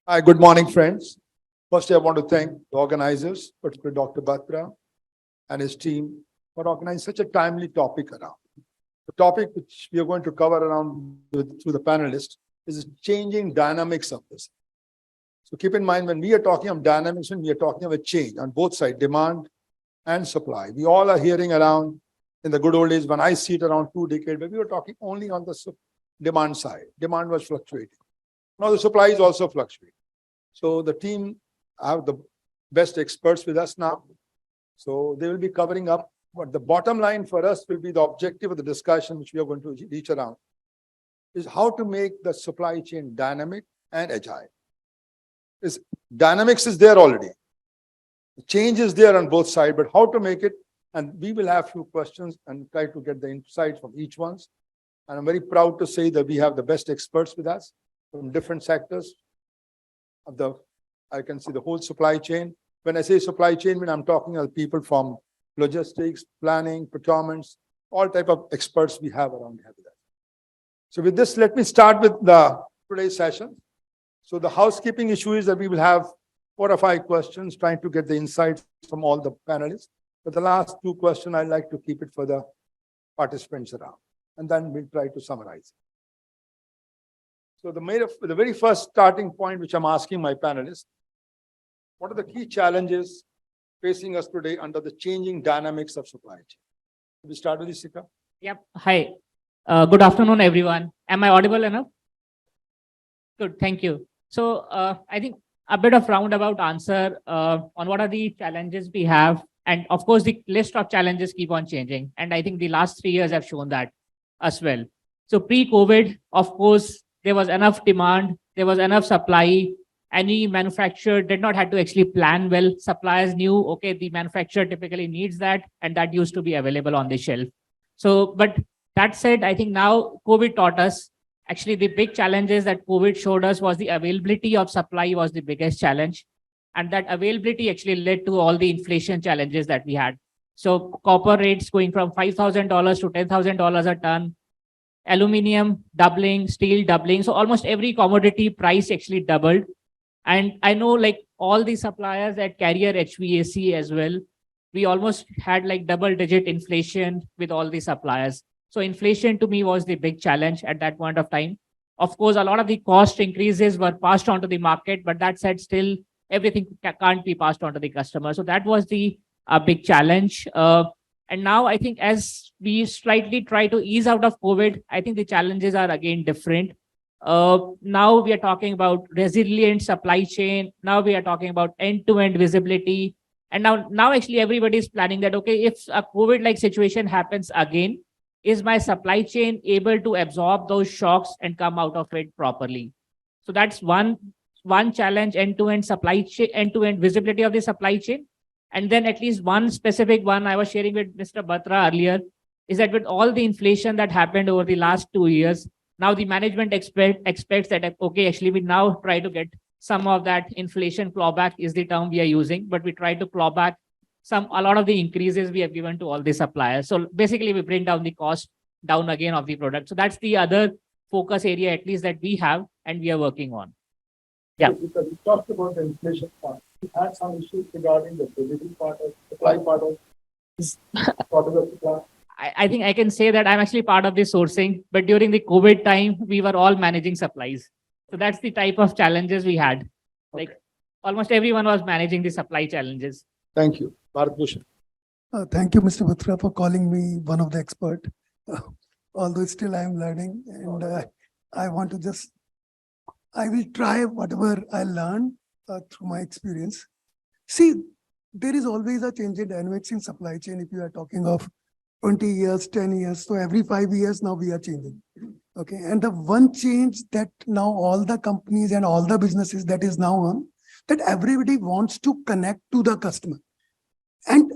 Hi, good morning, friends. Firstly, I want to thank the organizers, particularly Dr. Batra and his team, for organizing such a timely topic around. The topic which we are going to cover around through the panelists is changing dynamics of this. So keep in mind, when we are talking of dynamics, when we are talking of a change on both sides, demand and supply. We all are hearing around in the good old days, when I see it around 2 decades, but we were talking only on the demand side. Demand was fluctuating. Now the supply is also fluctuating. So the team have the best experts with us now. So they will be covering up. But the bottom line for us will be the objective of the discussion, which we are going to reach around, is how to make the supply chain dynamic and agile. Dynamics is there already. The change is there on both sides, but how to make it, and we will have a few questions and try to get the insights from each one. And I'm very proud to say that we have the best experts with us from different sectors of I can see the whole supply chain. When I say supply chain, when I'm talking of people from logistics, planning, procurements, all type of experts we have around here with us. So with this, let me start with today's session. So the housekeeping issue is that we will have 4 or 5 questions trying to get the insights from all the panelists. But the last 2 questions, I'd like to keep it for the participants around. And then we'll try to summarize. So the very first starting point, which I'm asking my panelists, what are the key challenges facing us today under the changing dynamics of supply chain? We start with you, Sikka. Yep. Hi. Good afternoon, everyone. Am I audible enough? Good. Thank you. So I think a bit of roundabout answer on what are the challenges we have. And of course, the list of challenges keep on changing. And I think the last 3 years have shown that as well. So pre-COVID, of course, there was enough demand, there was enough supply. Any manufacturer did not have to actually plan well. Suppliers knew, okay, the manufacturer typically needs that, and that used to be available on the shelf. So, but that said, I think now COVID taught us, actually the big challenges that COVID showed us was the availability of supply was the biggest challenge. And that availability actually led to all the inflation challenges that we had. So copper rates going from $5,000 to $10,000 a ton, aluminium doubling, steel doubling. So almost every commodity price actually doubled. And I know like all the suppliers that carrier HVAC as well, we almost had like double-digit inflation with all the suppliers. So inflation to me was the big challenge at that point of time. Of course, a lot of the cost increases were passed on to the market, but that said, still everything can't be passed on to the customer. So that was the big challenge. And now I think as we slightly try to ease out of COVID, I think the challenges are again different. Now we are talking about resilient supply chain. Now we are talking about end-to-end visibility. And now actually everybody is planning that, okay, if a COVID-like situation happens again, is my supply chain able to absorb those shocks and come out of it properly? So that's one challenge, end-to-end supply chain, end-to-end visibility of the supply chain. And then at least one specific one I was sharing with Mr. Batra earlier is that with all the inflation that happened over the last 2 years, now the management expects that, okay, actually we now try to get some of that inflation clawback is the term we are using, but we try to claw back a lot of the increases we have given to all the suppliers. So basically we bring down the cost down again of the product. So that's the other focus area, at least that we have and we are working on. Yeah. Because we talked about the inflation part. We had some issues regarding the delivery part of supply part of the supply. I think I can say that I'm actually part of the sourcing, but during the COVID time, we were all managing supplies. So that's the type of challenges we had. Like almost everyone was managing the supply challenges. Thank you. Bharat. Thank you, Mr. Batra, for calling me one of the expert. Although still I am learning, and I want to I will try whatever I learn through my experience. See, there is always a change in dynamics in supply chain. If you are talking of 20 years, 10 years, so every 5 years now we are changing. Okay, and the one change that now all the companies and all the businesses that is now on, that everybody wants to connect to the customer. And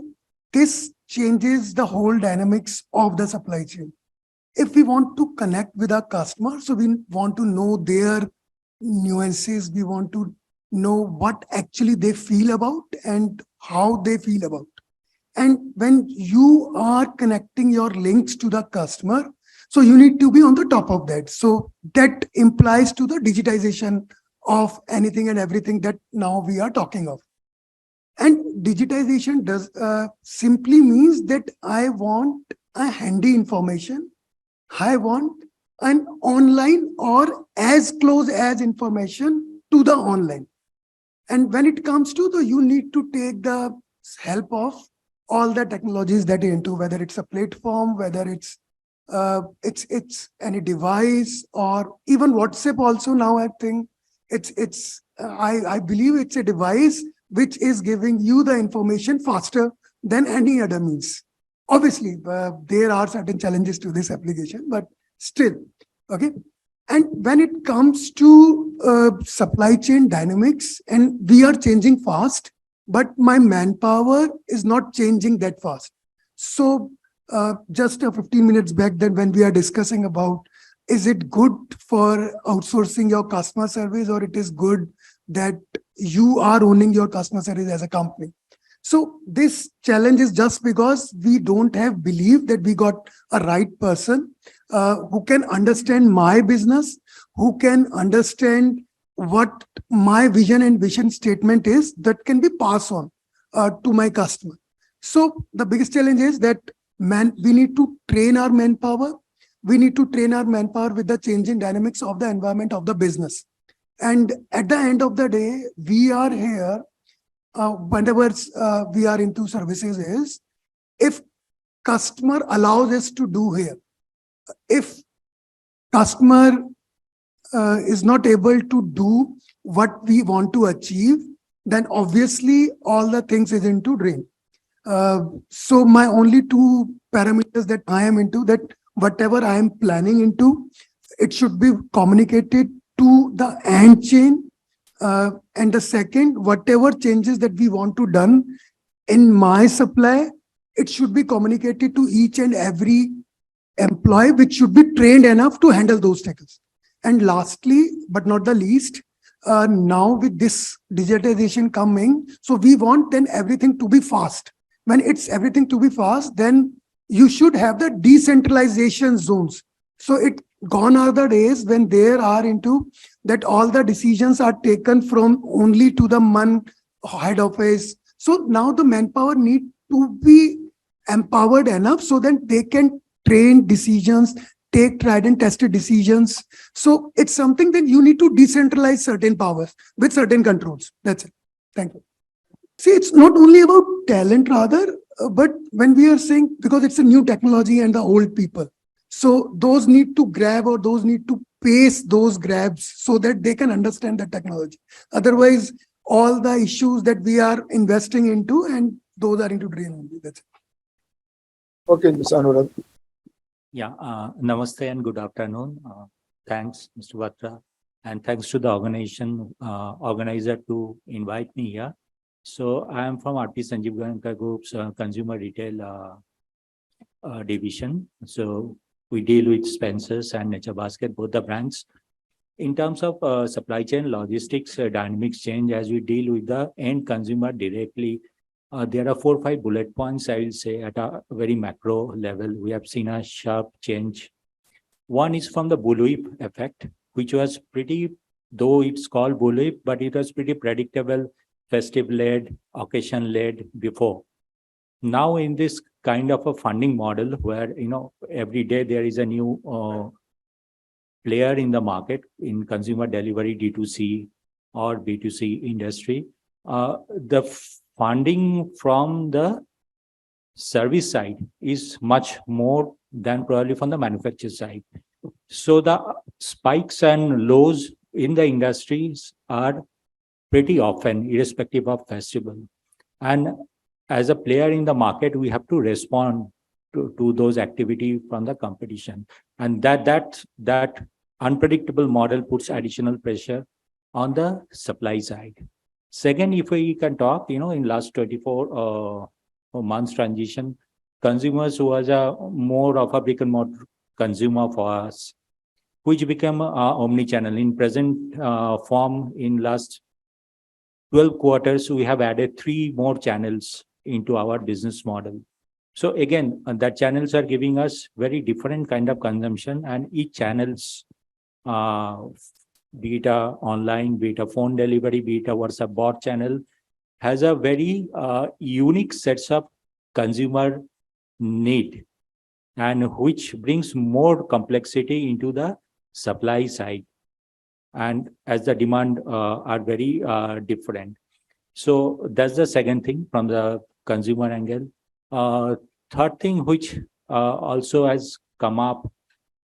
this changes the whole dynamics of the supply chain. If we want to connect with our customer, so we want to know their nuances, we want to know what actually they feel about and how they feel about. And when you are connecting your links to the customer, so you need to be on the top of that. So that implies to the digitization of anything and everything that now we are talking of. And digitization does simply means that I want a handy information. I want an online or as close as information to the online. And when it comes to you need to take the help of all the technologies that you're into, whether it's a platform, whether it's any device, or even WhatsApp also now. I think I believe it's a device which is giving you the information faster than any other means. Obviously, there are certain challenges to this application, but still, okay. And when it comes to supply chain dynamics, and we are changing fast, but my manpower is not changing that fast. So just 15 minutes back, then when we are discussing about, is it good for outsourcing your customer service, or it is good that you are owning your customer service as a company? So this challenge is just because we don't have belief that we got a right person who can understand my business, who can understand what my vision and vision statement is that can be passed on to my customer. So the biggest challenge is that we need to train our manpower. We need to train our manpower with the changing dynamics of the environment of the business. And at the end of the day, we are here, whenever we are into services, is if customer allows us to do here, if customer is not able to do what we want to achieve, then obviously all the things is into drain. So my only two parameters that I am into, that whatever I am planning into, it should be communicated to the end chain. And the second, whatever changes that we want to done in my supply, it should be communicated to each and every employee, which should be trained enough to handle those tackles. And lastly, but not the least, now with this digitization coming, so we want then everything to be fast. When it's everything to be fast, then you should have the decentralization zones. So it gone are the days when there are into that all the decisions are taken from only to the head office. So now the manpower need to be empowered enough so that they can train decisions, take tried and tested decisions. So it's something that you need to decentralize certain powers with certain controls. That's it. Thank you. See, it's not only about talent rather, but when we are saying, because it's a new technology and the old people, so those need to grab, or those need to pace those grabs so that they can understand the technology. Otherwise, all the issues that we are investing into, and those are into drain only. That's it. Okay, Mr. Aniruddha. Yeah, namaste and good afternoon. Thanks, Mr. Batra, and thanks to the organizer to invite me here. So I am from RP-Sanjiv Goenka Group's consumer retail division. So we deal with Spencer's and Nature Basket, both the brands. In terms of supply chain logistics dynamics change, as we deal with the end consumer directly, there are 4 or 5 bullet points, I will say, at a very macro level. We have seen a sharp change. One is from the bullwhip effect, which was pretty, though it's called bullwhip, but it was pretty predictable, festive-led, occasion-led before. Now in this kind of a funding model where, every day there is a new player in the market in consumer delivery, D2C or B2C industry, the funding from the service side is much more than probably from the manufacturer side. So the spikes and lows in the industries are pretty often, irrespective of festival. And as a player in the market, we have to respond to those activities from the competition. And that unpredictable model puts additional pressure on the supply side. Second, if we can talk, in last 24 months transition, consumers who was a more of a brick and mortar consumer for us, which became omni-channel in present form. In last 12 quarters, we have added 3 more channels into our business model. So again, that channels are giving us very different kind of consumption, and each channels be it online, be it a phone delivery, be it a WhatsApp bot channel, has a very unique sets of consumer need, and which brings more complexity into the supply side. And as the demand are very different. So that's the second thing from the consumer angle. Third thing, which also has come up,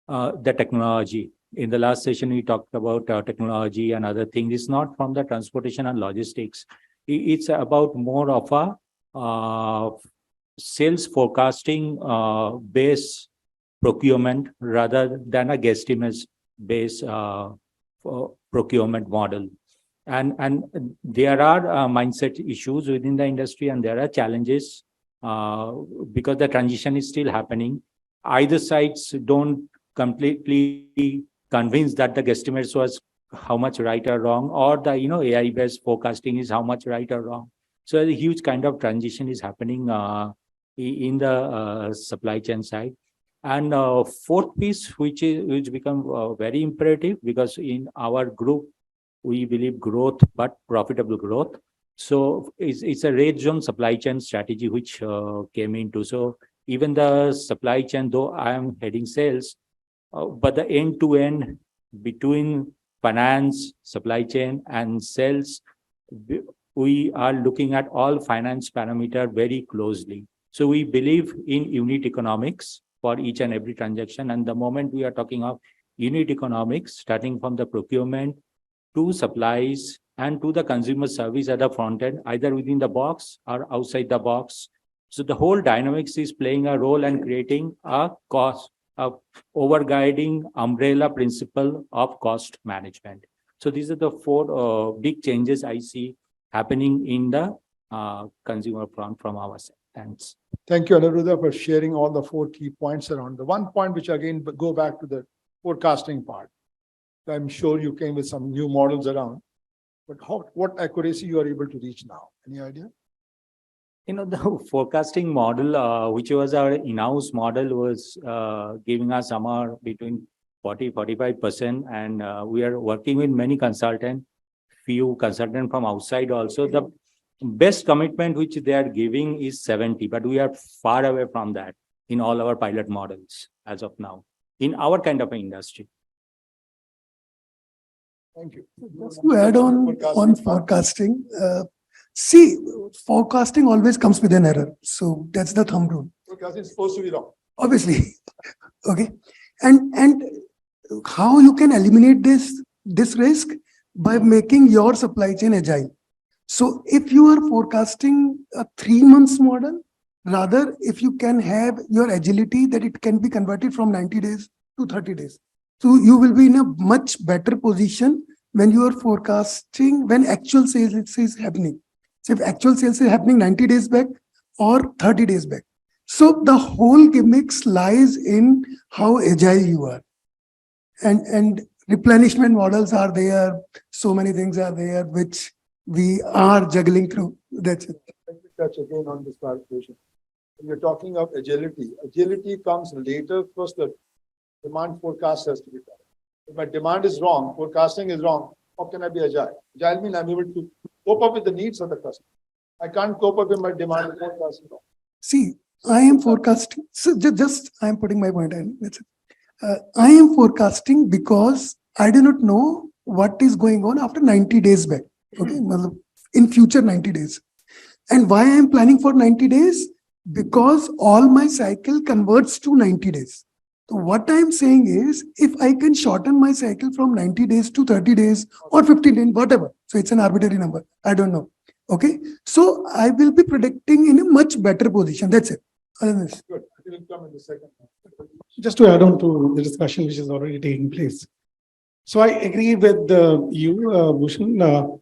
the technology. In the last session, we talked about technology and other things. It's not from the transportation and logistics. It's about more of a sales forecasting base procurement rather than a guesstimate base procurement model. And there are mindset issues within the industry, and there are challenges because the transition is still happening. Either sides don't completely convince that the guesstimates was how much right or wrong, or the AI based forecasting is how much right or wrong. So a huge kind of transition is happening in the supply chain side. And fourth piece, which become very imperative, because in our group we believe growth, but profitable growth. So it's a red zone supply chain strategy which came into. So even the supply chain, though I am heading sales, but the end to end between finance, supply chain, and sales, we are looking at all finance parameter very closely. So we believe in unit economics for each and every transaction. And the moment we are talking of unit economics, starting from the procurement to supplies and to the consumer service at the front end, either within the box or outside the box. So the whole dynamics is playing a role and creating a overguiding umbrella principle of cost management. So these are the four big changes I see happening in the consumer front from our side. Thanks. Thank you, Aniruddha, for sharing all the 4 key points around. The one point which again go back to the forecasting part. I'm sure you came with some new models around, but what accuracy you are able to reach now? Any idea? The forecasting model, which was our in-house model, was giving us somewhere between 40-45%. And we are working with many consultants, few consultants from outside also. The best commitment which they are giving is 70, but we are far away from that in all our pilot models as of now, in our kind of an industry. Thank you. Just to add on forecasting, see, forecasting always comes with an error. So that's the thumb rule. Forecasting is supposed to be wrong. Obviously. Okay. And how you can eliminate this risk? By making your supply chain agile. So if you are forecasting a 3 months model, rather if you can have your agility that it can be converted from 90 days to 30 days. So you will be in a much better position when you are forecasting, when actual sales is happening. So if actual sales is happening 90 days back or 30 days back. So the whole gimmick lies in how agile you are. And replenishment models are there. So many things are there, which we are juggling through. That's it. Let me touch again on this clarification. When you're talking of agility comes later. First, the demand forecast has to be done. If my demand is wrong, forecasting is wrong, how can I be agile? Agile means I'm able to cope up with the needs of the customer. I can't cope up with my demand and forecasting wrong. See, I am forecasting. So just I am putting my point in. That's it. I am forecasting because I do not know what is going on after 90 days back. Okay, in future 90 days. And why I am planning for 90 days? Because all my cycle converts to 90 days. So what I am saying is, if I can shorten my cycle from 90 days to 30 days or 15 days, whatever. So it's an arbitrary number. I don't know. Okay. So I will be predicting in a much better position. That's it. Good. I will come in the second. Just to add on to the discussion which is already taking place. So I agree with you, Bhushan.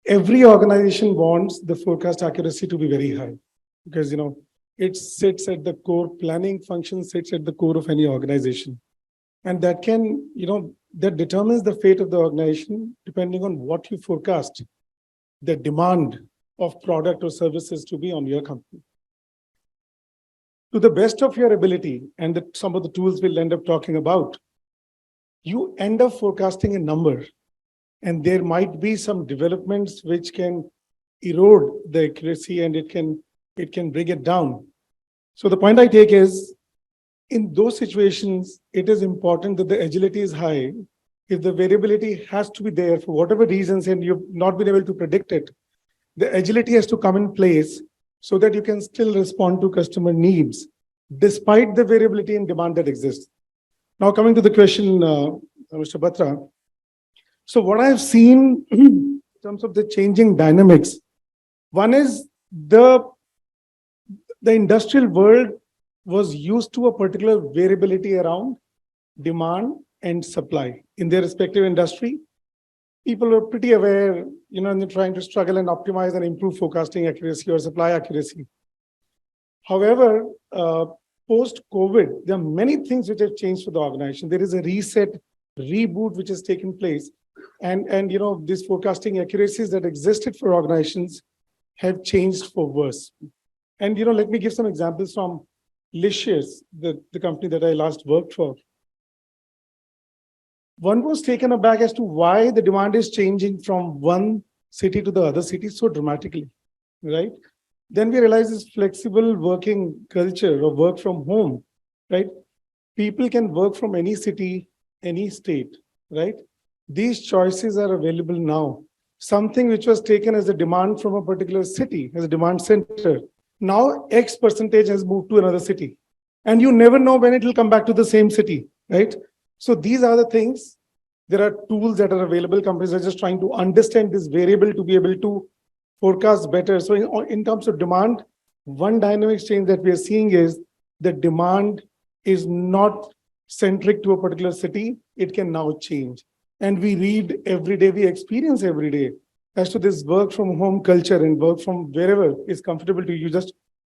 Every organization wants the forecast accuracy to be very high because, it sits at the core, planning function sits at the core of any organization. And that can, that determines the fate of the organization depending on what you forecast the demand of product or services to be on your company. To the best of your ability, and some of the tools we'll end up talking about, you end up forecasting a number, and there might be some developments which can erode the accuracy and it can bring it down. So the point I take is, in those situations, it is important that the agility is high. If the variability has to be there for whatever reasons and you've not been able to predict it, the agility has to come in place so that you can still respond to customer needs despite the variability in demand that exists. Now coming to the question, Mr. Batra. So what I've seen in terms of the changing dynamics, one is the industrial world was used to a particular variability around demand and supply in their respective industry. People were pretty aware, and they're trying to struggle and optimize and improve forecasting accuracy or supply accuracy. However, post-COVID, there are many things which have changed for the organization. There is a reset, reboot which has taken place. And these forecasting accuracies that existed for organizations have changed for worse. And, let me give some examples from Licious, the company that I last worked for. One was taken aback as to why the demand is changing from one city to the other city so dramatically, right? Then we realized this flexible working culture of work from home, right? People can work from any city, any state, right? These choices are available now. Something which was taken as a demand from a particular city, as a demand center, now X percentage has moved to another city. And you never know when it will come back to the same city, right? So these are the things. There are tools that are available. Companies are just trying to understand this variable to be able to forecast better. So in terms of demand, one dynamic change that we are seeing is the demand is not centric to a particular city. It can now change. And we read every day, we experience every day as to this work from home culture and work from wherever is comfortable to you, just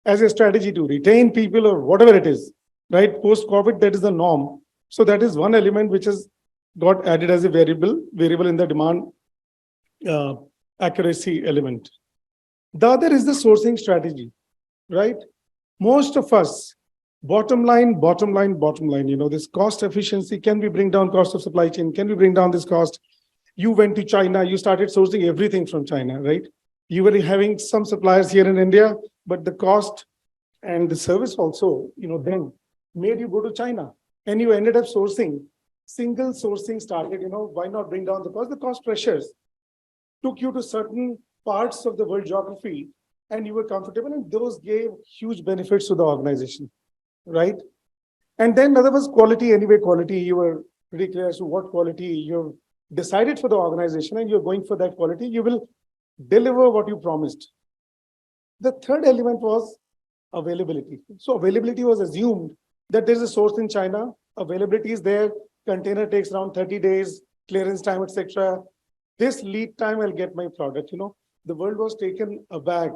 as a strategy to retain people or whatever it is, right? Post-COVID, that is the norm. So that is one element which has got added as a variable in the demand accuracy element. The other is the sourcing strategy, right? Most of us, bottom line, this cost efficiency, can we bring down cost of supply chain? Can we bring down this cost? You went to China, you started sourcing everything from China, right? You were having some suppliers here in India, but the cost and the service also, then made you go to China. And you ended up sourcing, single sourcing started, why not bring down the cost? The cost pressures took you to certain parts of the world geography and you were comfortable, and those gave huge benefits to the organization, right? And then another was quality. Anyway, quality, you were pretty clear as to what quality you've decided for the organization and you're going for that quality. You will deliver what you promised. The third element was availability. So availability was assumed that there's a source in China, availability is there, container takes around 30 days, clearance time, etc. This lead time, I'll get my product. The world was taken aback.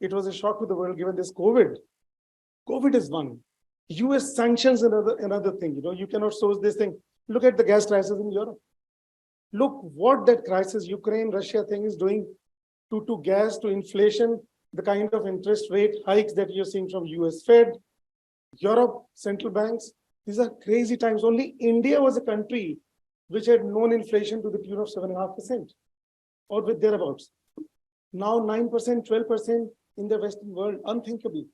It was a shock to the world given this COVID. COVID is one. US sanctions another thing. You cannot source this thing. Look at the gas crisis in Europe. Look what that crisis, Ukraine, Russia thing is doing to gas, to inflation, the kind of interest rate hikes that you're seeing from US Fed, Europe, central banks. These are crazy times. Only India was a country which had known inflation to the tune of 7.5% or with thereabouts. Now 9%, 12% in the Western world, unthinkable.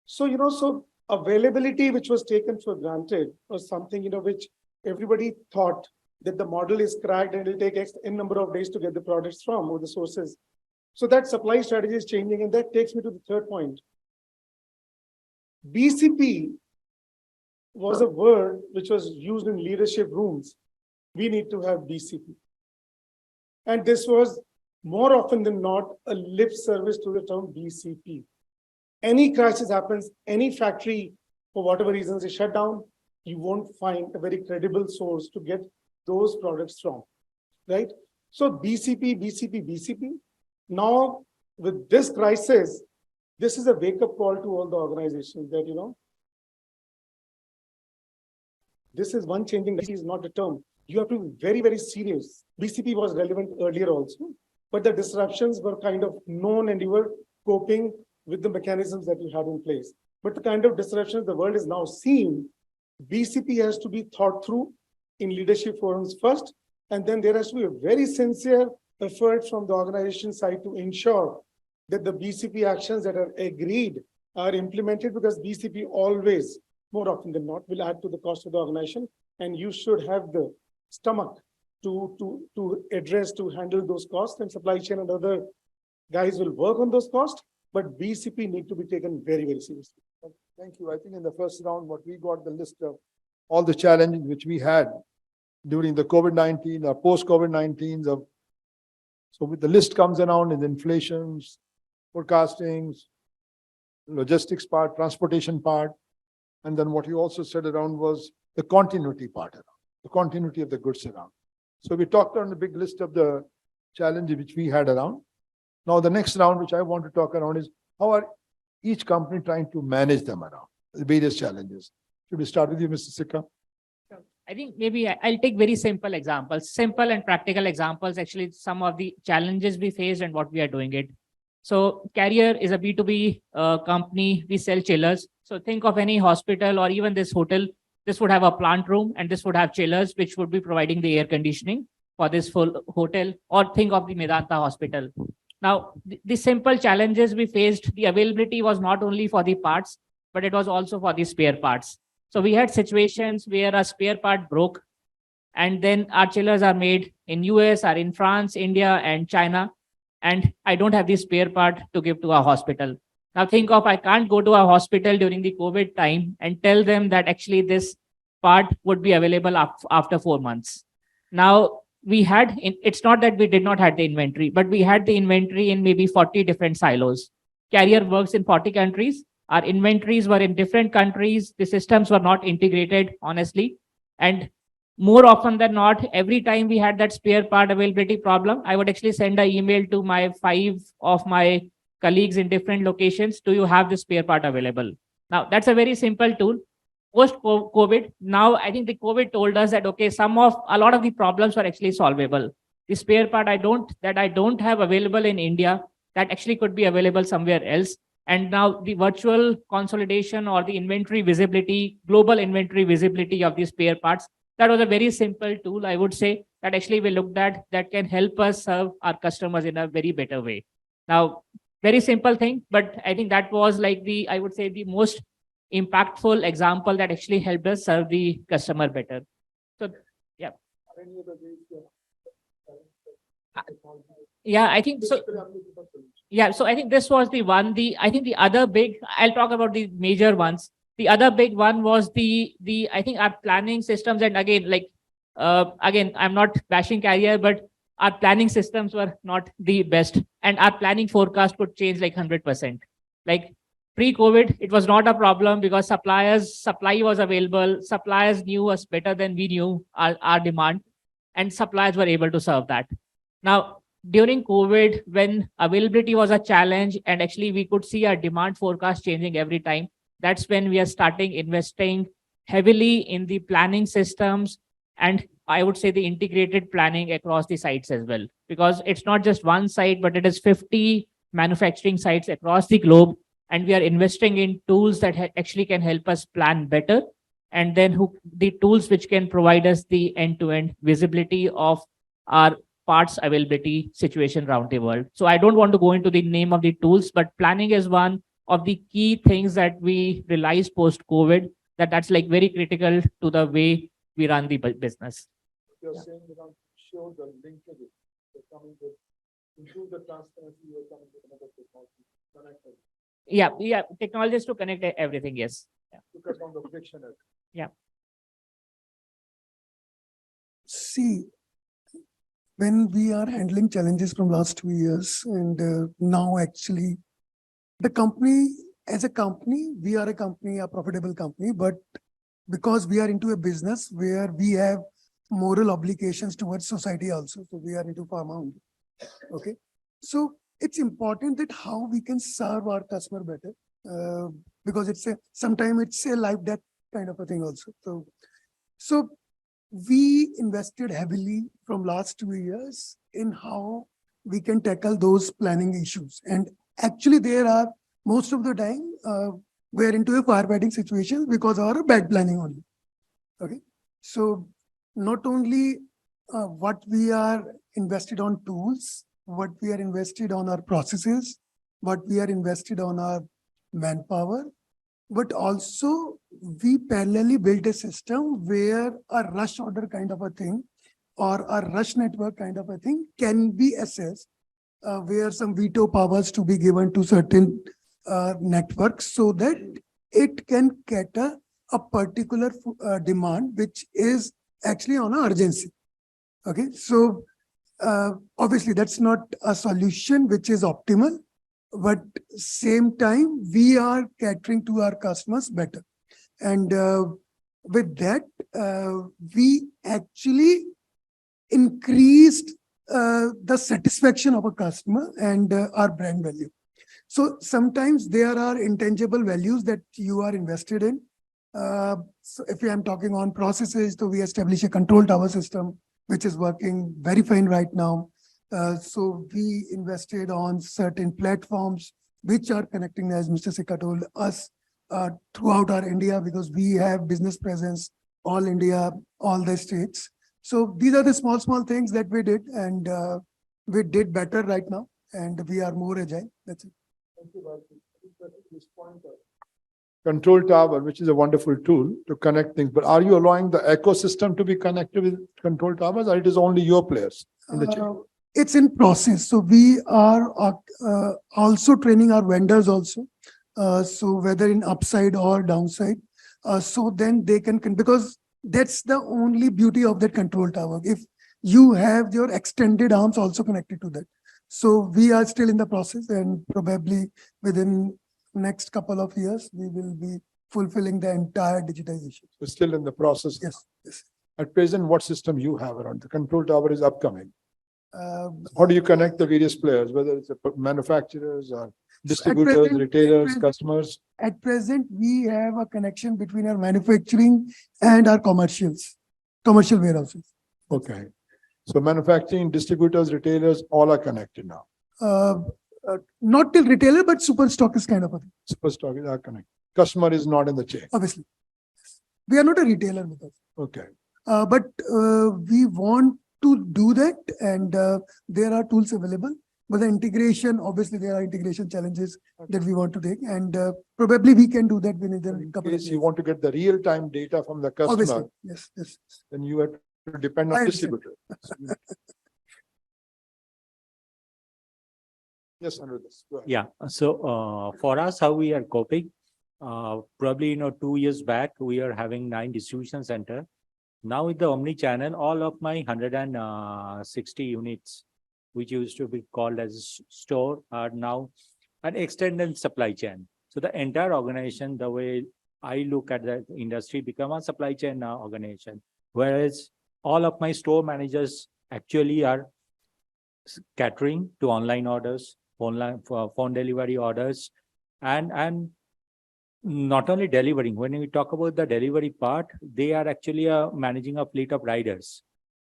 So, so availability, which was taken for granted, was something, which everybody thought that the model is cracked and it'll take N number of days to get the products from or the sources. So that supply strategy is changing. And that takes me to the third point. BCP was a word which was used in leadership rooms. We need to have BCP. And this was more often than not a lip service to the term BCP. Any crisis happens, any factory, for whatever reasons, is shut down, you won't find a very credible source to get those products from, right? So BCP. Now, with this crisis, this is a wake-up call to all the organizations that, this is one changing, this is not a term. You have to be very, very serious. BCP was relevant earlier also, but the disruptions were kind of known and you were coping with the mechanisms that you had in place. But the kind of disruptions the world is now seeing, BCP has to be thought through in leadership forums first, and then there has to be a very sincere effort from the organization side to ensure that the BCP actions that are agreed are implemented, because BCP always, more often than not, will add to the cost of the organization, and you should have the stomach to address, to handle those costs, and supply chain and other guys will work on those costs, but BCP need to be taken very, very seriously. Thank you. I think in the first round, what we got the list of all the challenges which we had during the COVID-19 or post-COVID-19 of, so with the list comes around in inflations, forecastings, logistics part, transportation part, and then what you also said around was the continuity part around, the continuity of the goods around. So we talked on the big list of the challenges which we had around. Now the next round, which I want to talk around, is how are each company trying to manage them around the various challenges. Should we start with you, Mr. Sikka? I think maybe I'll take very simple examples, simple and practical examples, actually some of the challenges we faced and what we are doing it. So Carrier is a B2B company. We sell chillers. So think of any hospital or even this hotel. This would have a plant room and this would have chillers, which would be providing the air conditioning for this full hotel, or think of the Medanta hospital. Now, the simple challenges we faced, the availability was not only for the parts, but it was also for the spare parts. So we had situations where a spare part broke, and then our chillers are made in US, or in France, India, and China, and I don't have the spare part to give to a hospital. Now think of, I can't go to a hospital during the COVID time and tell them that actually this part would be available after 4 months. Now we had, it's not that we did not have the inventory, but we had the inventory in maybe 40 different silos. Carrier works in 40 countries. Our inventories were in different countries. The systems were not integrated, honestly. And more often than not, every time we had that spare part availability problem, I would actually send an email to my 5 of my colleagues in different locations. Do you have the spare part available? Now, that's a very simple tool. Post-COVID, now I think the COVID told us that, okay, a lot of the problems were actually solvable. The spare part I don't have available in India, that actually could be available somewhere else. And now the virtual consolidation or the inventory visibility, global inventory visibility of the spare parts, that was a very simple tool, I would say, that actually we looked at that can help us serve our customers in a very better way. Now, very simple thing, but I think that was like I would say the most impactful example that actually helped us serve the customer better. So, yeah. Yeah, I think so. Yeah, so I think this was the one. I think the other big, I'll talk about the major ones. The other big one was I think our planning systems, and again, I'm not bashing Carrier, but our planning systems were not the best, and our planning forecast could change like 100%. Like pre-COVID, it was not a problem because supply was available. Suppliers knew us better than we knew our demand, and suppliers were able to serve that. Now, during COVID, when availability was a challenge and actually we could see our demand forecast changing every time, that's when we are starting investing heavily in the planning systems, and I would say the integrated planning across the sites as well, because it's not just one site, but it is 50 manufacturing sites across the globe. And we are investing in tools that actually can help us plan better. And then the tools which can provide us the end-to-end visibility of our parts availability situation around the world. So I don't want to go into the name of the tools, but planning is one of the key things that we realized post-COVID, that's like very critical to the way we run the business. You're saying you don't show the linkages. You're coming with, improve the transparency, you're coming with another technology. Connect it. Yeah, technologies to connect everything, yes. Yeah. To cut down the friction. Yeah. See, when we are handling challenges from last 2 years, and now actually the company, as a company, we are a profitable company, but because we are into a business where we have moral obligations towards society also. So we are into pharma only. Okay. So it's important that how we can serve our customer better, because sometimes it's a life death kind of a thing also. So we invested heavily from last 2 years in how we can tackle those planning issues. And actually there are most of the time we're into a firefighting situation because of our bad planning only. Okay. So not only what we are invested on tools, what we are invested on our processes, what we are invested on our manpower, but also we parallelly built a system where a rush order kind of a thing or a rush network kind of a thing can be assessed, where some veto powers to be given to certain networks so that it can cater a particular demand which is actually on an urgency. Okay, so obviously that's not a solution which is optimal, but same time we are catering to our customers better. And with that, we actually increased the satisfaction of a customer and our brand value. So sometimes there are intangible values that you are invested in. So if I am talking on processes, so we establish a control tower system, which is working very fine right now. So we invested on certain platforms which are connecting, as Mr. Sikka told us, throughout our India, because we have business presence all India, all the states. So these are the small things that we did, and we did better right now, and we are more agile. That's it. Thank you, Bharat. This point of Control tower, which is a wonderful tool to connect things, but are you allowing the ecosystem to be connected with control towers, or it is only your players in the chain? It's in process. So we are also training our vendors also. So whether in upside or downside, so then they can, because that's the only beauty of that control tower. If you have your extended arms also connected to that. So we are still in the process, and probably within next couple of years, we will be fulfilling the entire digitization. We're still in the process. Yes. At present, what system you have around? The control tower is upcoming. How do you connect the various players, whether it's the manufacturers or distributors, retailers, customers? At present, we have a connection between our manufacturing and our commercial warehouses. Okay. So manufacturing, distributors, retailers, all are connected now. Not till retailer, but super stock is kind of a thing. Super stock is are connected. Customer is not in the chain. Obviously. We are not a retailer with us. Okay. But we want to do that, and there are tools available. But the integration, obviously, there are integration challenges that we want to take, and probably we can do that within a In couple of case years. you want to get the real-time data from the customer, Obviously, yes. then you have to depend I on understand. distributor. Yes, Aniruddha, go ahead. Yeah, so for us, how we are coping, probably 2 years back, we are having 9 distribution center. Now with the omni-channel, all of my 160 units, which used to be called as store, are now an extended supply chain. So the entire organization, the way I look at the industry, become a supply chain organization. Whereas all of my store managers actually are catering to online orders, phone delivery orders, and not only delivering. When we talk about the delivery part, they are actually managing a fleet of riders.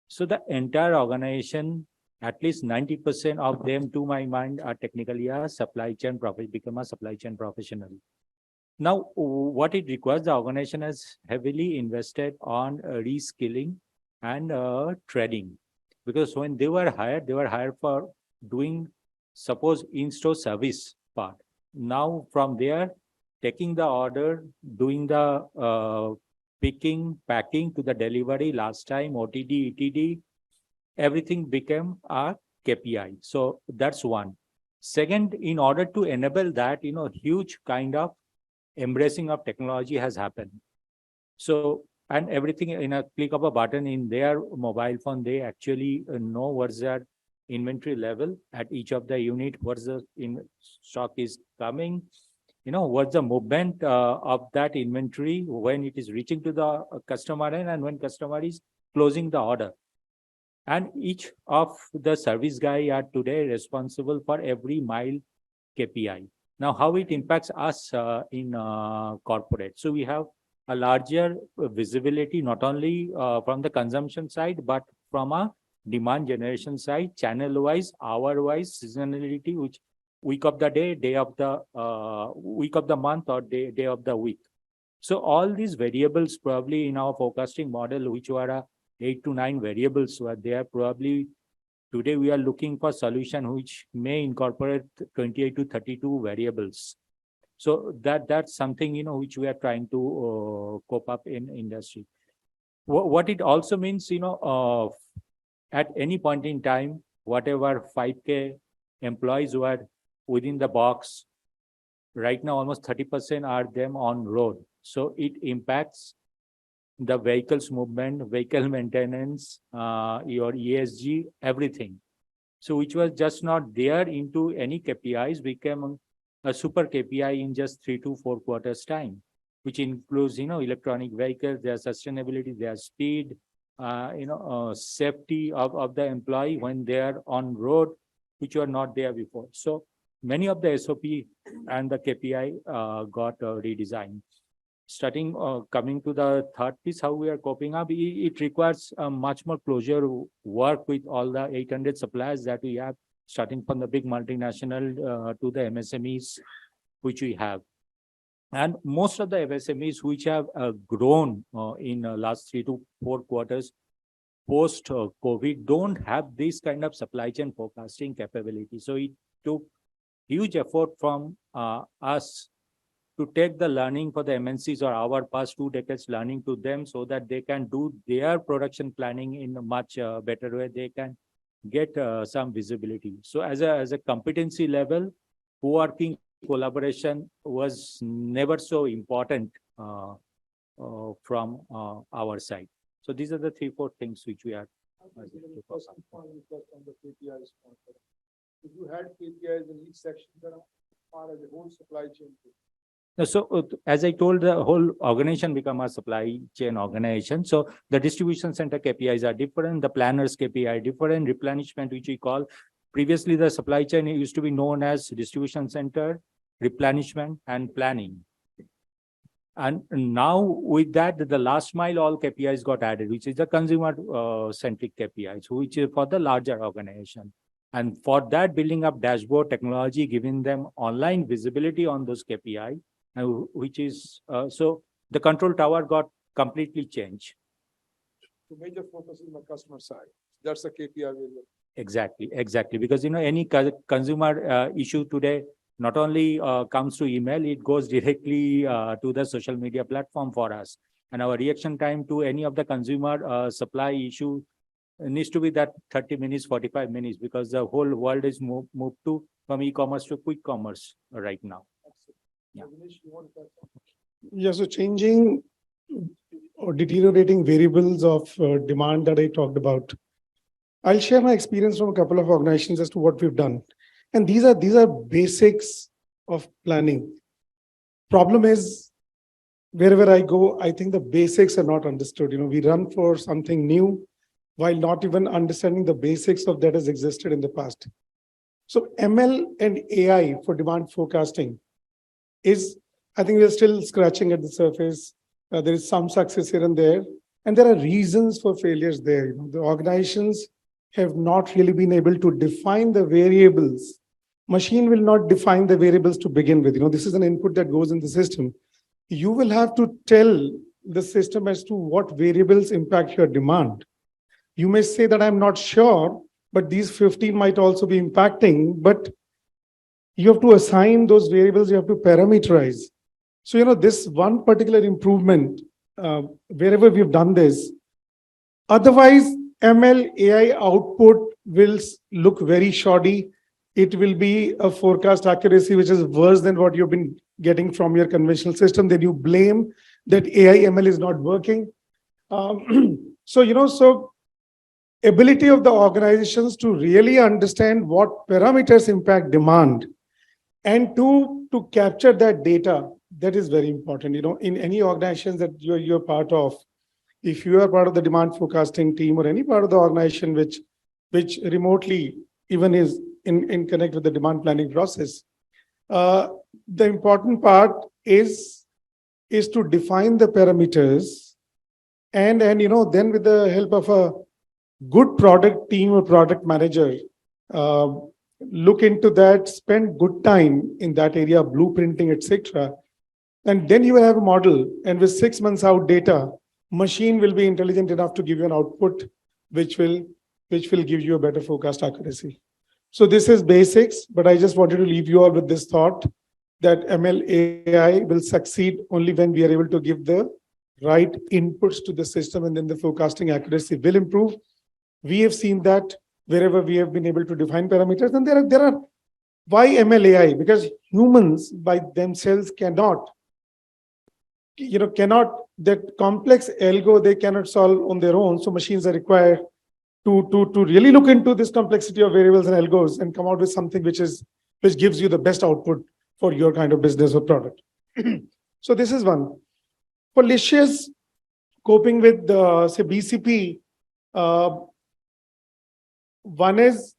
So the entire organization, at least 90% of them, to my mind, are technically a supply chain become a supply chain professional. Now, what it requires, the organization has heavily invested on reskilling and training. Because when they were hired for doing, suppose, in-store service part. Now from there, taking the order, doing the picking, packing to the delivery, last time, OTD, ETD, everything became a KPI. So that's one. Second, in order to enable that, huge kind of embracing of technology has happened. So, and everything in a click of a button in their mobile phone, they actually know what's their inventory level at each of the unit, what's the stock is coming, what's the movement of that inventory when it is reaching to the customer end and when customer is closing the order. And each of the service guy are today responsible for every mile KPI. Now, how it impacts us in corporate. So we have a larger visibility, not only from the consumption side, but from a demand generation side, channel-wise, hour-wise, seasonality, which week of the day of the week of the month, or day of the week. So all these variables probably in our forecasting model, which were 8 to 9 variables were there. Probably today we are looking for solution which may incorporate 28 to 32 variables. So that's something, which we are trying to cope up in industry. What it also means, at any point in time, whatever 5K employees were within the box, right now almost 30% are them on road. So it impacts the vehicles movement, vehicle maintenance, your ESG, everything. So which was just not there into any KPIs became a super KPI in just 3 to 4 quarters time, which includes, electronic vehicles, their sustainability, their speed, safety of the employee when they are on road, which were not there before. So many of the SOP and the KPI got redesigned. Coming to the third piece, how we are coping up, it requires much more closure work with all the 800 suppliers that we have, starting from the big multinational to the MSMEs, which we have. And most of the MSMEs which have grown in last 3 to 4 quarters post COVID don't have this kind of supply chain forecasting capability. So it took huge effort from us to take the learning for the MNCs or our past 2 decades learning to them so that they can do their production planning in a much better way. They can get some visibility. So as a competency level, co-working collaboration was never so important from our side. So these are the 3-4 things which we are. If you had KPIs in each section, then part of the whole supply chain. So as I told, the whole organization become a supply chain organization. So the distribution center KPIs are different. The planners KPI are different. Replenishment, which we call previously the supply chain used to be known as distribution center, replenishment, and planning. And now with that, the last mile all KPIs got added, which is the consumer centric KPIs, which is for the larger organization. And for that, building up dashboard technology, giving them online visibility on those KPI, which is, so the control tower got completely changed. The major focus is on the customer side. That's the KPI. Exactly. Because, any consumer issue today not only comes to email, it goes directly to the social media platform for us. And our reaction time to any of the consumer supply issue needs to be that 30 minutes, 45 minutes, because the whole world is moved from e-commerce to quick commerce right now. Yeah, so changing or deteriorating variables of demand that I talked about. I'll share my experience from a couple of organizations as to what we've done. And these are basics of planning. Problem is, wherever I go, I think the basics are not understood. We run for something new while not even understanding the basics of that has existed in the past. So ML and AI for demand forecasting is, I think we're still scratching at the surface. There is some success here and there. And there are reasons for failures there. The organizations have not really been able to define the variables. Machine will not define the variables to begin with. This is an input that goes in the system. You will have to tell the system as to what variables impact your demand. You may say that I'm not sure, but these 15 might also be impacting, but you have to assign those variables, you have to parameterize. So, this one particular improvement, wherever we've done this, otherwise ML AI output will look very shoddy. It will be a forecast accuracy which is worse than what you've been getting from your conventional system. Then you blame that AI ML is not working. So ability of the organizations to really understand what parameters impact demand and to capture that data, that is very important. In any organizations that you're part of, if you are part of the demand forecasting team or any part of the organization which remotely even is in connect with the demand planning process, the important part is to define the parameters and then with the help of a good product team or product manager, look into that, spend good time in that area, blueprinting, etc. And then you will have a model, and with 6 months out data, machine will be intelligent enough to give you an output, which will give you a better forecast accuracy. So this is basics, but I just wanted to leave you all with this thought that ML AI will succeed only when we are able to give the right inputs to the system, and then the forecasting accuracy will improve. We have seen that wherever we have been able to define parameters, and there are why ML AI? Because humans by themselves cannot that complex algo they cannot solve on their own. So machines are required to really look into this complexity of variables and algos and come out with something which gives you the best output for your kind of business or product. So this is one. For Licious, coping with say BCP, one is,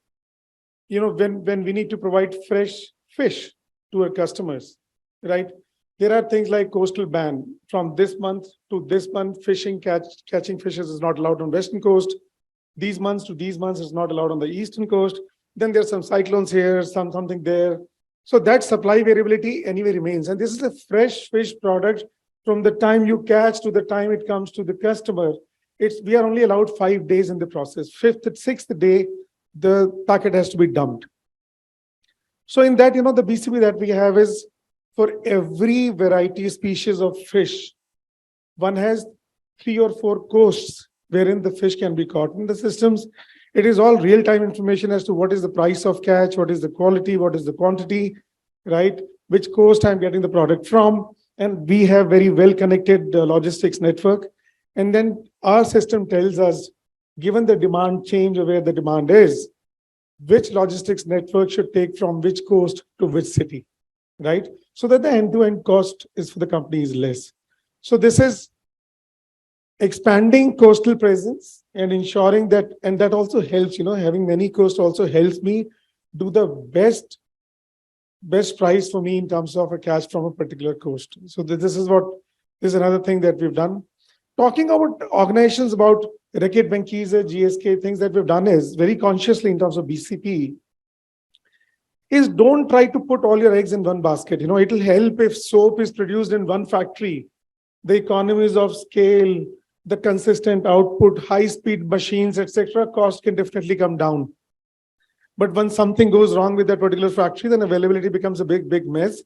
when we need to provide fresh fish to our customers, right? There are things like coastal ban. From this month to this month, catching fishes is not allowed on Western coast. These months to these months is not allowed on the Eastern coast. Then there's some cyclones here, something there. So that supply variability anyway remains. And this is a fresh fish product. From the time you catch to the time it comes to the customer, we are only allowed 5 days in the process. 5th, 6th day, the packet has to be dumped. So in that, the BCP that we have is for every variety species of fish, one has 3 or 4 coasts wherein the fish can be caught. In the systems, it is all real-time information as to what is the price of catch, what is the quality, what is the quantity, right? Which coast I'm getting the product from. And we have very well-connected logistics network. And then our system tells us, given the demand change of where the demand is, which logistics network should take from which coast to which city, right? So that the end-to-end cost is for the company is less. So this is expanding coastal presence and ensuring that, and that also helps, having many coasts also helps me do the best price for me in terms of a catch from a particular coast. So this is another thing that we've done. Talking about organizations, about Reckitt, Benckiser, GSK, things that we've done is very consciously in terms of BCP, is don't try to put all your eggs in one basket. It'll help if soap is produced in one factory. The economies of scale, the consistent output, high-speed machines, etc., cost can definitely come down. But when something goes wrong with that particular factory, then availability becomes a big mess.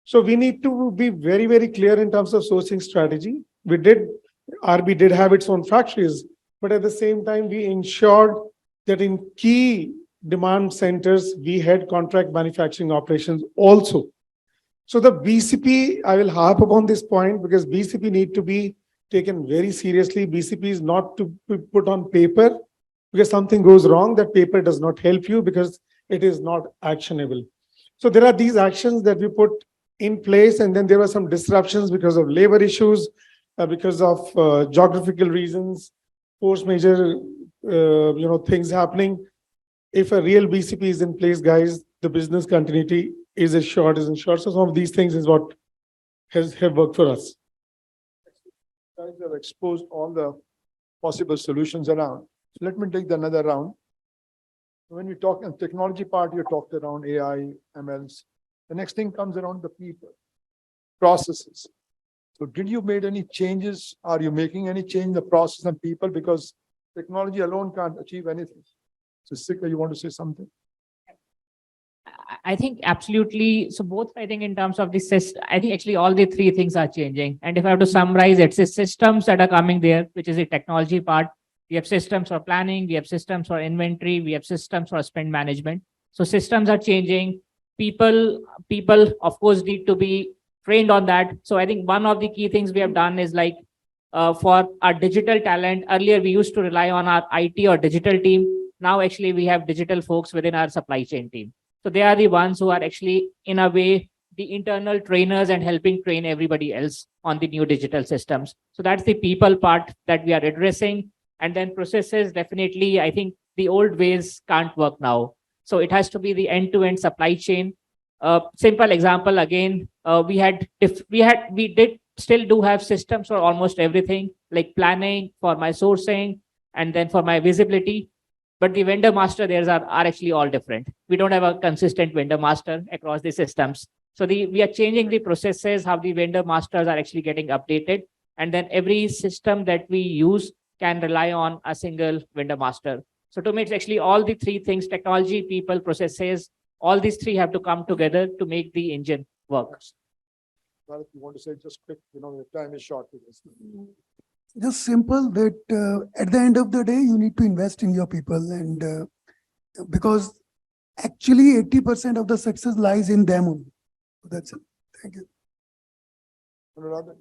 So we need to be very, very clear in terms of sourcing strategy. RB did have its own factories, but at the same time, we ensured that in key demand centers, we had contract manufacturing operations also. So the BCP, I will harp upon this point because BCP need to be taken very seriously. BCP is not to be put on paper because something goes wrong. That paper does not help you because it is not actionable. So there are these actions that we put in place, and then there were some disruptions because of labor issues, because of geographical reasons, force majeure, things happening. If a real BCP is in place, guys, the business continuity is assured. So some of these things is what have worked for us. Guys have exposed all the possible solutions around. So let me take another round. When we talk in technology part, you talked around AI, MLs. The next thing comes around the people, processes. So did you make any changes? Are you making any change in the process and people? Because technology alone can't achieve anything. So Sikka, you want to say something? I think absolutely. So both, I think in terms of the system, I think actually all the 3 things are changing. And if I have to summarize, it's the systems that are coming there, which is the technology part. We have systems for planning, we have systems for inventory, we have systems for spend management. So systems are changing. People, of course, need to be trained on that. So I think one of the key things we have done is like for our digital talent, earlier we used to rely on our IT or digital team. Now actually we have digital folks within our supply chain team. So they are the ones who are actually, in a way, the internal trainers and helping train everybody else on the new digital systems. So that's the people part that we are addressing. And then processes, definitely, I think the old ways can't work now. So it has to be the end-to-end supply chain. Simple example, again, we did still do have systems for almost everything, like planning for my sourcing and then for my visibility. But the vendor master theirs are actually all different. We don't have a consistent vendor master across the systems. So we are changing the processes, how the vendor masters are actually getting updated. And then every system that we use can rely on a single vendor master. So to me, it's actually all the three things: technology, people, processes. All these three have to come together to make the engine work. Bharat, you want to say just quick, the time is short with this. Just simple that at the end of the day, you need to invest in your people, and because actually 80% of the success lies in them only. That's it. Thank you. Aniruddha?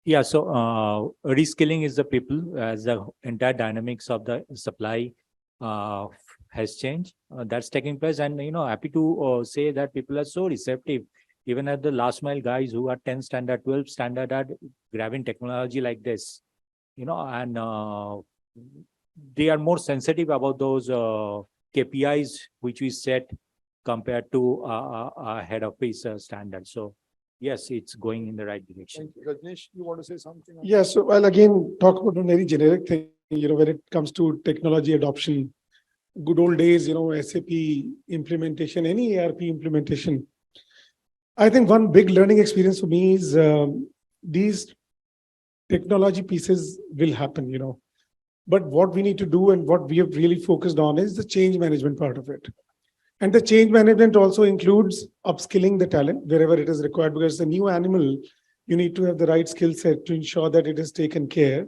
Yeah, so reskilling is the people as the entire dynamics of the supply has changed. That's taking place, and happy to say that people are so receptive. Even at the last mile guys who are 10 standard, 12 standard are grabbing technology like this, and they are more sensitive about those KPIs which we set compared to head office standard. So yes, it's going in the right direction. Thank you. Rajnish, you want to say something? Yes, so I'll again talk about a very generic thing, when it comes to technology adoption. Good old days, SAP implementation, any ERP implementation. I think one big learning experience for me is these technology pieces will happen, but what we need to do and what we have really focused on is the change management part of it. And the change management also includes upskilling the talent wherever it is required, because it's a new animal. You need to have the right skill set to ensure that it is taken care.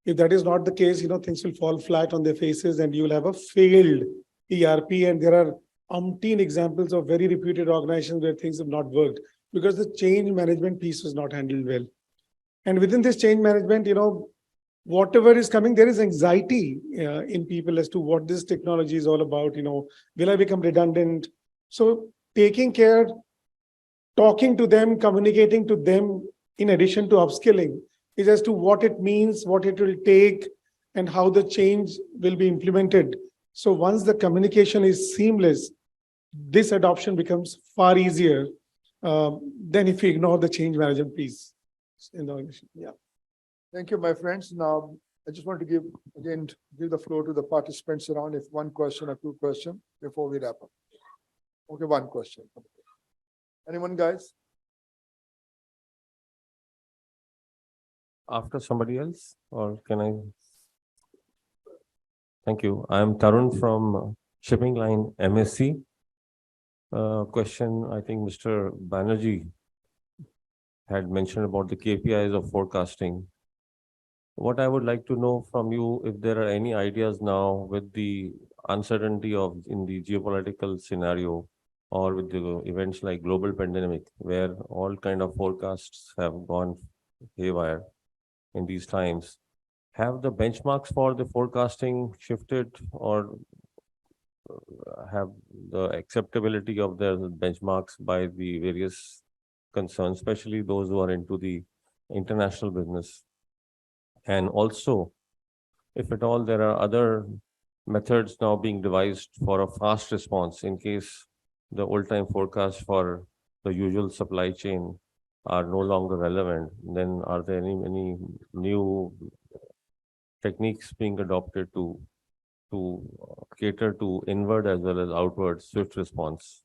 If that is not the case, things will fall flat on their faces and you will have a failed ERP. And there are umpteen examples of very reputed organizations where things have not worked because the change management piece was not handled well. And within this change management, whatever is coming, there is anxiety in people as to what this technology is all about. Will I become redundant? So taking care, talking to them, communicating to them, in addition to upskilling, is as to what it means, what it will take, and how the change will be implemented. So once the communication is seamless, this adoption becomes far easier than if you ignore the change management piece in the organization. Yeah. Thank you, my friends. Now, I just want to give the floor to the participants around if one question or two questions before we wrap up. Okay, one question. Anyone, guys? After somebody else, or can I? Thank you. I'm Tarun from Shipping Line MSC. Question, I think Mr. Banerjee had mentioned about the KPIs of forecasting. What I would like to know from you, if there are any ideas now with the uncertainty in the geopolitical scenario, or with the events like global pandemic, where all kind of forecasts have gone haywire in these times. Have the benchmarks for the forecasting shifted, or have the acceptability of the benchmarks by the various concerns, especially those who are into the international business? And also, if at all there are other methods now being devised for a fast response in case the old-time forecasts for the usual supply chain are no longer relevant, then are there any new techniques being adopted to cater to inward as well as outward swift response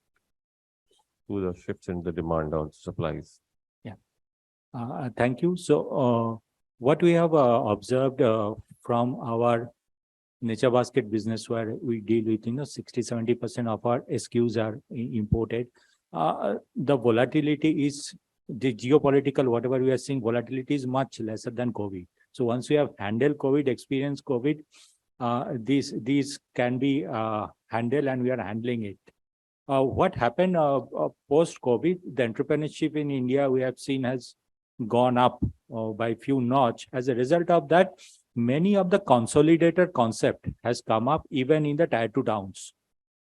to the shifts in the demand on supplies? Yeah, thank you. So what we have observed from our nature basket business, where we deal with 60-70% of our SKUs are imported, the volatility is the geopolitical, whatever we are seeing, volatility is much lesser than COVID. So once we have handled COVID, experienced COVID, these can be handled, and we are handling it. What happened post-COVID, the entrepreneurship in India we have seen has gone up by a few notch. As a result of that, many of the consolidator concept has come up even in the tier 2 towns.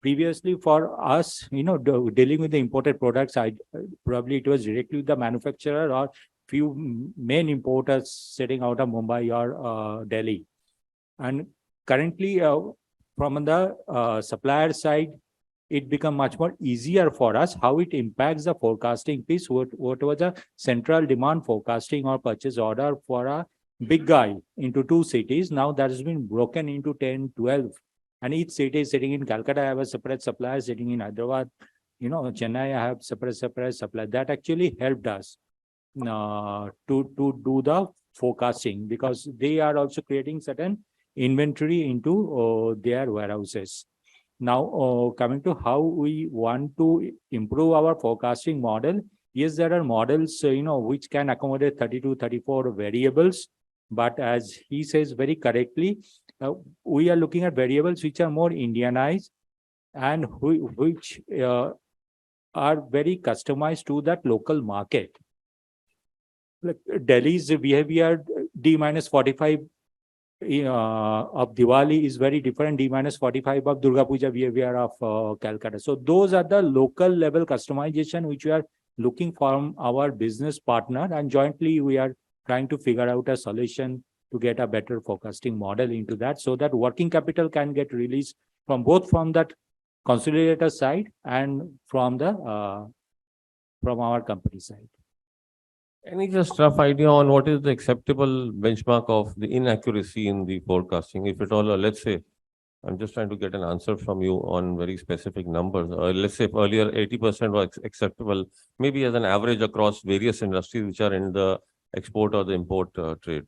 Previously for us, dealing with the imported products, probably it was directly with the manufacturer or few main importers sitting out of Mumbai or Delhi. And currently from the supplier side, it become much more easier for us how it impacts the forecasting piece. What was the central demand forecasting or purchase order for a big guy into 2 cities. Now that has been broken into 10, 12. And each city is sitting in Calcutta, I have a separate supplier, sitting in Hyderabad, Chennai, I have separate supplier. That actually helped us. to do the forecasting, because they are also creating certain inventory into their warehouses. Now, coming to how we want to improve our forecasting model, yes, there are models, which can accommodate 32, 34 variables. But as he says very correctly, we are looking at variables which are more Indianized and which are very customized to that local market. Like Delhi's behavior, D-45 of Diwali is very different, D-45 of Durga Puja behavior of Calcutta. So those are the local level customization which we are looking from our business partner, and jointly we are trying to figure out a solution to get a better forecasting model into that, so that working capital can get released from both from that consolidator side and from the from our company side. Any just rough idea on what is the acceptable benchmark of the inaccuracy in the forecasting? If at all, let's say, I'm just trying to get an answer from you on very specific numbers. Let's say if earlier 80% was acceptable, maybe as an average across various industries which are in the export or the import trade.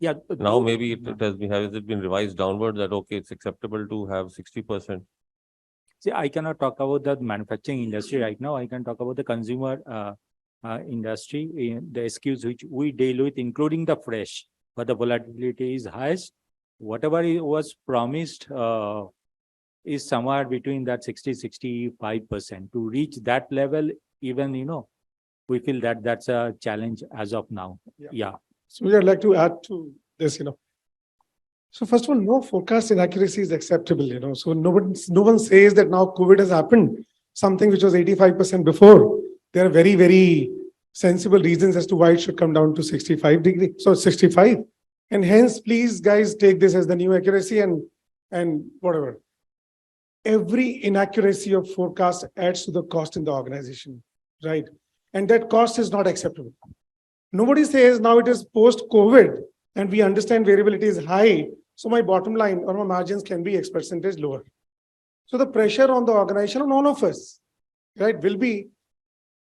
Yeah. Now maybe has it been revised downward that, okay, it's acceptable to have 60%? See, I cannot talk about the manufacturing industry right now. I can talk about the consumer industry, the SKUs which we deal with, including the fresh, but the volatility is highest. Whatever was promised is somewhere between that 60-65%. To reach that level, even, we feel that that's a challenge as of now. Yeah. So we would like to add to this, So first of all, no forecast inaccuracy is acceptable, So no one says that now COVID has happened, something which was 85% before. There are very, very sensible reasons as to why it should come down to 65 degrees. So 65. And hence, please, guys, take this as the new accuracy and whatever. Every inaccuracy of forecast adds to the cost in the organization, right? And that cost is not acceptable. Nobody says now it is post-COVID and we understand variability is high. So my bottom line or my margins can be X percentage lower. So the pressure on the organization, on all of us, right, will be,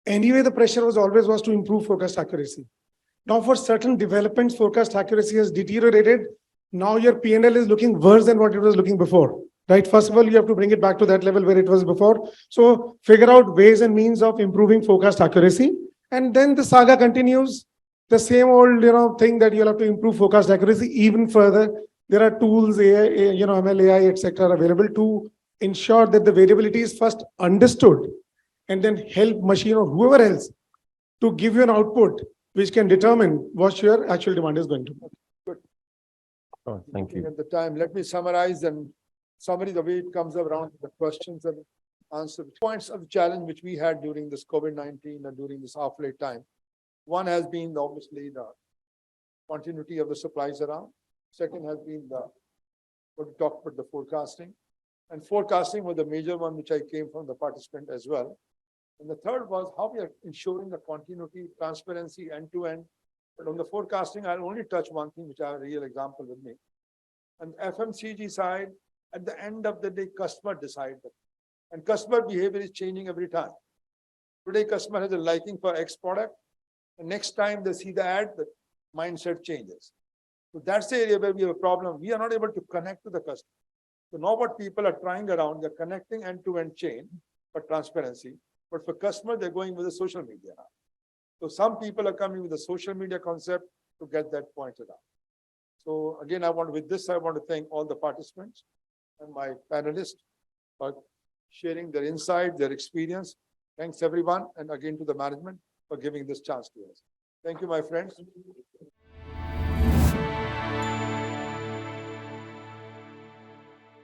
anyway, the pressure was always to improve forecast accuracy. Now for certain developments, forecast accuracy has deteriorated. Now your P&L is looking worse than what it was looking before, right? First of all, you have to bring it back to that level where it was before. So figure out ways and means of improving forecast accuracy. And then the saga continues. The same old, thing that you'll have to improve forecast accuracy even further. There are tools, AI, ML, AI, etc. available to ensure that the variability is first understood and then help machine or whoever else to give you an output which can determine what your actual demand is going to be. Good. Oh, thank you. At the time, let me summarize and summary the way it comes around the questions and answer points of challenge which we had during this COVID-19 and during this off-late time. One has been obviously the continuity of the supplies around. Second has been what we talked about, the forecasting. And forecasting was the major one, which I came from the participant as well. And the third was how we are ensuring the continuity, transparency, end-to-end. But on the forecasting, I'll only touch one thing, which I have a real example with me. And FMCG side, at the end of the day, customer decides. And customer behavior is changing every time. Today, customer has a liking for X product. And next time they see the ad, the mindset changes. So that's the area where we have a problem. We are not able to connect to the customer. So now what people are trying around, they're connecting end-to-end chain for transparency. But for customer, they're going with the social media now. So some people are coming with the social media concept to get that pointed out. So again, I want to thank all the participants and my panelists for sharing their insight, their experience. Thanks everyone. And again to the management for giving this chance to us. Thank you, my friends.